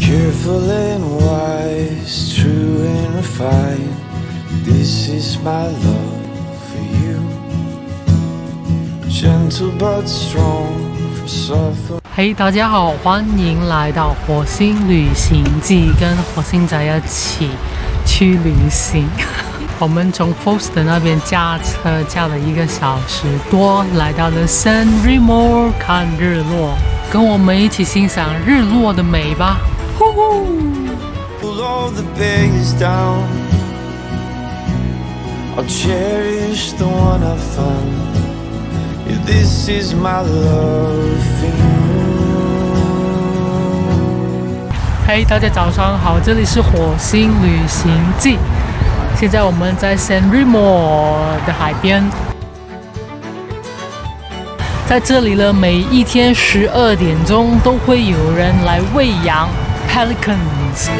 Careful and wise, true and refined. This is my love for you. Gentle but strong, from soft. 嘿，大家好，欢迎来到火星旅行记，跟火星仔一起去旅行。我们从 Foster 那边驾车驾了1个小时多，来到了 San Remo 看日落，跟我们一起欣赏日落的美吧。呼呼 Pull all the bags down. I'll cherish the one I found. Yeah, this is my love for you. 嘿，大家早上好，这里是火星旅行记。现在我们在 San Remo 的海边，在这里呢，每一天12点钟都会有人来喂养 Pelicans。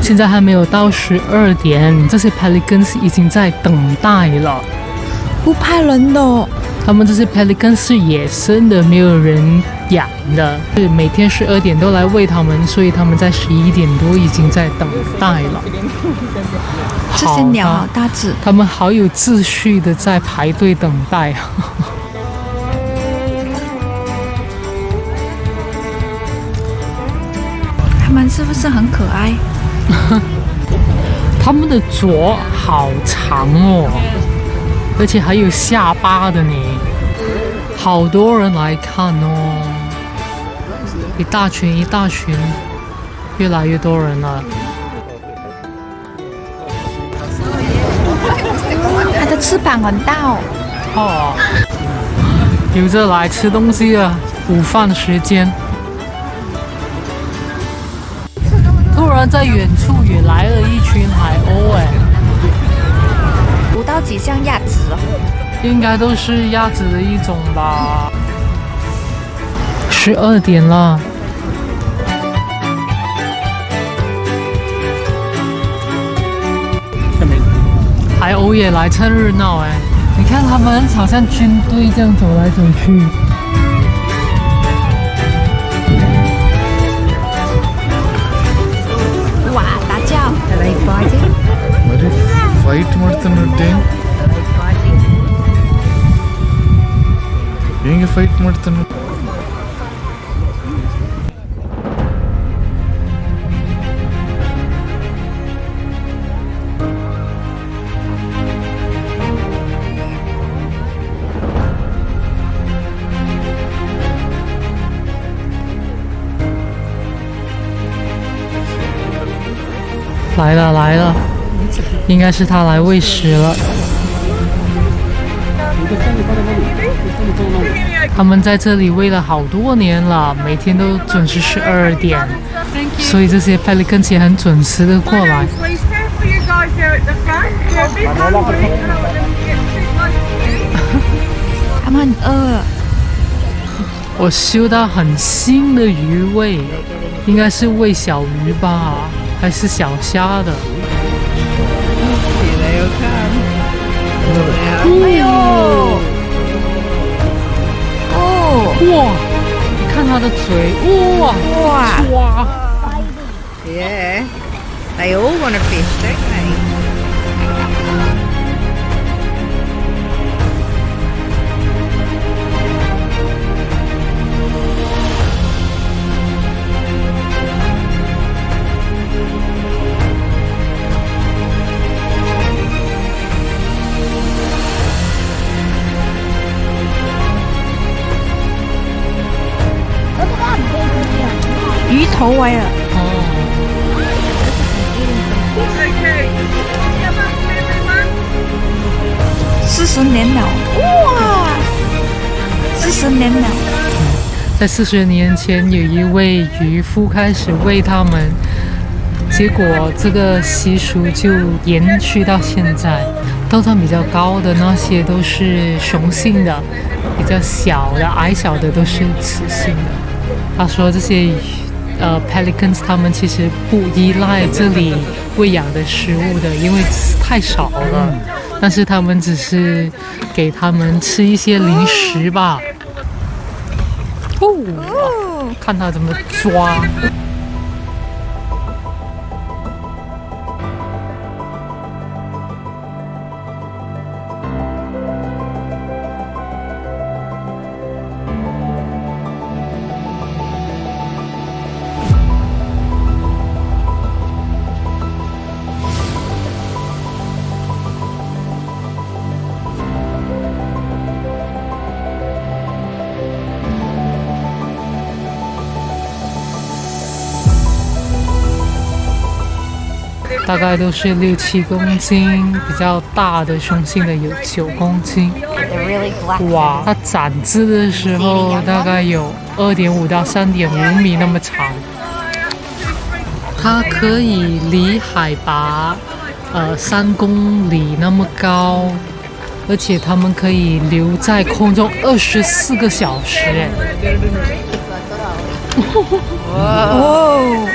现在还没有到12点，这些 Pelicans 已经在等待了。不怕人的哦。他们这些 Pelicans 是野生的，没有人养的，是每天12点都来喂他们，所以他们在11点多已经在等待了。这些鸟好大只，他们好有秩序的在排队等待。他们是不是很可爱？他们的爪好长哦，而且还有下巴的呢，好多人来看哦，一大群一大群，越来越多人了。它的翅膀很大哦。哦，有着来吃东西的午饭时间。突然在远处也来了一群海鸥，哎，捕到几像鸭子哦，应该都是鸭子的一种吧。12点了，海鸥也来蹭热闹，哎，你看他们好像军队这样走来走去。哇，大叫！ మరి ఫైట్ ಮಾಡ್ತಾನಂತೆ ಹೆಂಗೆ ಫೈಟ್ ಮಾಡ್ತಾನೆ来了来了，应该是他来喂食了。他们在这里喂了好多年了，每天都准时12点，所以这些 Pelicans 也很准时的过来。他们很饿。我嗅到很腥的鱼味，应该是喂小鱼吧，还是小虾的？哎呦！哦！哇！你看它的嘴，哇！哇！ Yeah, they all want a fish, don't they? 鱼头来了。哦， 40年了，哇！40年了。在40年前，有一位渔夫开始喂它们，结果这个习俗就延续到现在。头上比较高的那些都是雄性的，比较小的、矮小的都是雌性的。他说这些 pelicans 它们其实不依赖这里喂养的食物的，因为太少了。但是他们只是给他们吃一些零食吧。看他怎么抓。大概都是6-7公斤，比较大的雄性的有9公斤。哇，它展翅的时候大概有2.5到3.5米那么长。它可以离海拔3公里那么高，而且它们可以留在空中24个小时。哦，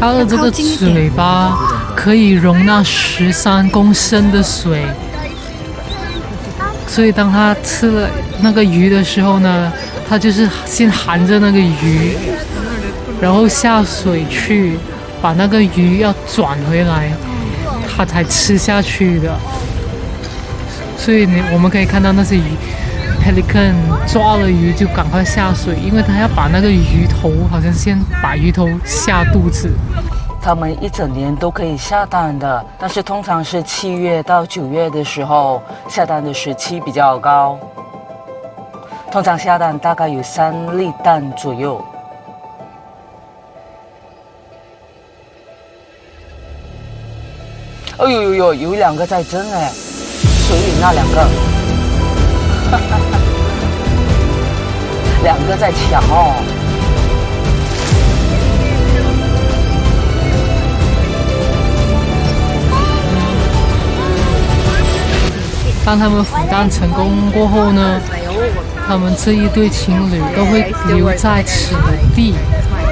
它的这个嘴巴可以容纳13公升的水，所以当它吃了那个鱼的时候呢，它就是先含着那个鱼，然后下水去把那个鱼要转回来，它才吃下去的。所以我们可以看到那些鱼 pelican 抓了鱼就赶快下水，因为它要把那个鱼头好像先把鱼头下肚子。它们一整年都可以下蛋的，但是通常是7月到9月的时候下蛋的时期比较高，通常下蛋大概有3粒蛋左右。哎呦呦，有2个在蒸哎，水里那2个，2个在抢哦。当他们孵蛋成功过后呢，他们这一对情侣都会留在此地，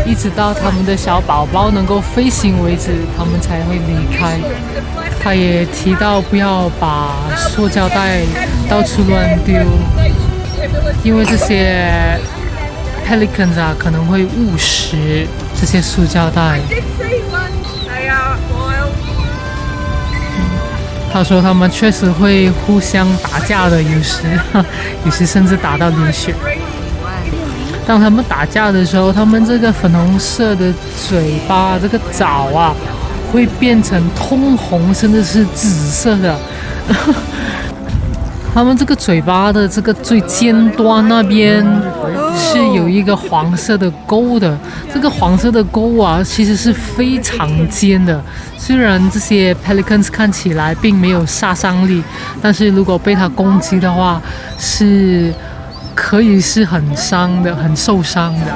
一直到他们的小宝宝能够飞行为止，他们才会离开。他也提到不要把塑胶袋到处乱丢，因为这些 pelicans 啊可能会误食这些塑胶袋。他说他们确实会互相打架的，有时甚至打到流血。当他们打架的时候，他们这个粉红色的嘴巴、这个爪啊，会变成通红，甚至是紫色的。他们这个嘴巴的这个最尖端那边是有一个黄色的钩的，这个黄色的钩啊，其实是非常尖的。虽然这些 pelicans 看起来并没有杀伤力，但是如果被它攻击的话，是可以是很伤的，很受伤的。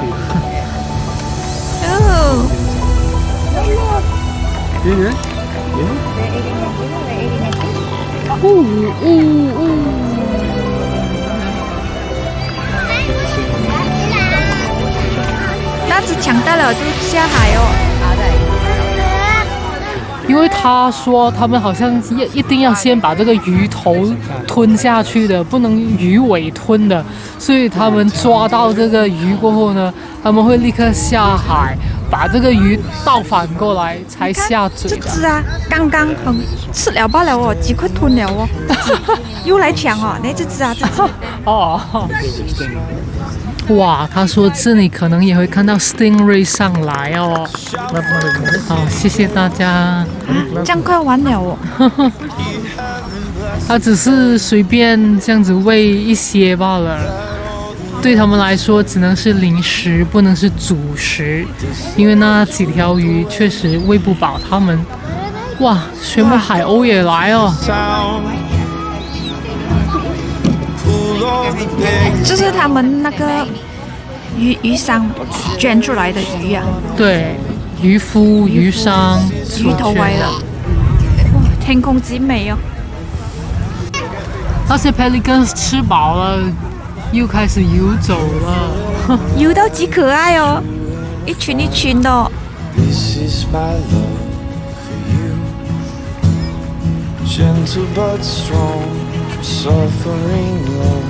那只抢到了就下海哦。因为他说他们好像一定要先把这个鱼头吞下去的，不能鱼尾吞的，所以他们抓到这个鱼过后呢，他们会立刻下海，把这个鱼倒反过来才下嘴的。这只啊，刚刚很吃了罢了哦，几块吞了哦，又来抢哦，那这只啊，这只哦。哇，他说这里可能也会看到 stingray 上来哦。好，谢谢大家。这样快完了哦。他只是随便这样子喂一些罢了，对他们来说只能是零食，不能是主食，因为那几条鱼确实喂不饱他们。哇，水母海鸥也来哦。这是他们那个鱼商捐出来的鱼啊。对，渔夫、鱼商鱼头歪了。哇，天空极美哦。那些 pelicans 吃饱了，又开始游走了。游到极可爱哦，一群一群的。This is my love for you. Gentle but strong, from suffering long.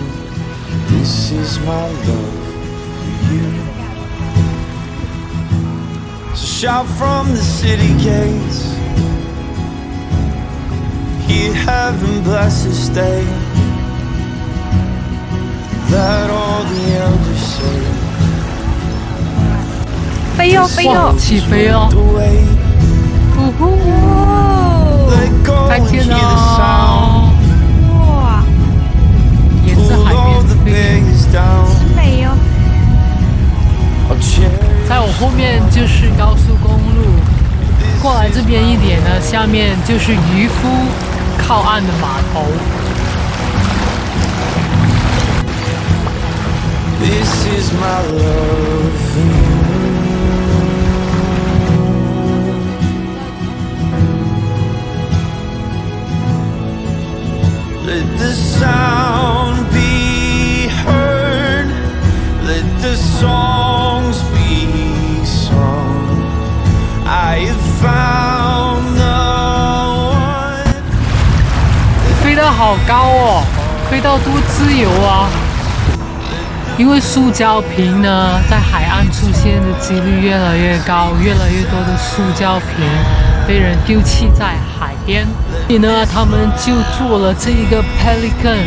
This is my love for you. So shout from the city gates, hear heaven bless this day. Let all the elders say, 飞哟飞哇，哟！起飞了！ the way. 呜呼，哦， Let go 再 and 见 hear the sound. 了！哇，沿着 Pull 海 all the 边飞。 bays down. 美哦！ I'll cherish 在我后面就是高速公路，过来这边一点呢，下面就是渔夫靠岸的码头。 This is my love for you. Let the sound be heard. Let the songs be sung. I have found the one. 飞得好高哦，飞到多自由啊！因为塑胶瓶呢，在海岸出现的几率越来越高，越来越多的塑胶瓶被人丢弃在海边，所以呢，他们就做了这一个 Pelican。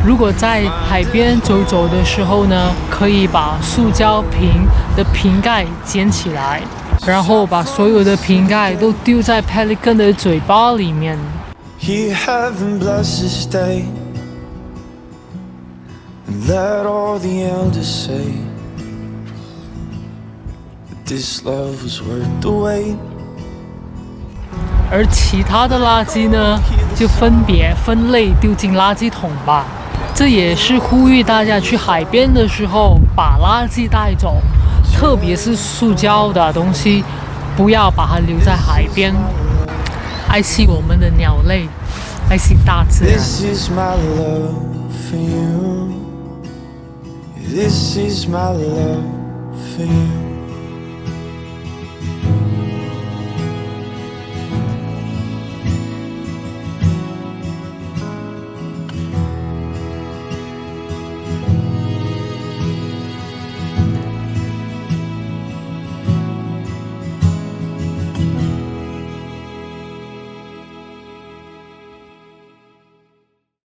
如果在海边走走的时候呢，可以把塑胶瓶的瓶盖捡起来，然后把所有的瓶盖都丢在 Pelican 的嘴巴里面。 Hear heaven bless this day, and let all the elders say that this love was worth the wait. 而其他的垃圾呢，就分别分类丢进垃圾桶吧。这也是呼吁大家去海边的时候把垃圾带走，特别是塑胶的东西，不要把它留在海边。爱惜我们的鸟类，爱惜大自然。 This is my love for you. This is my love for you.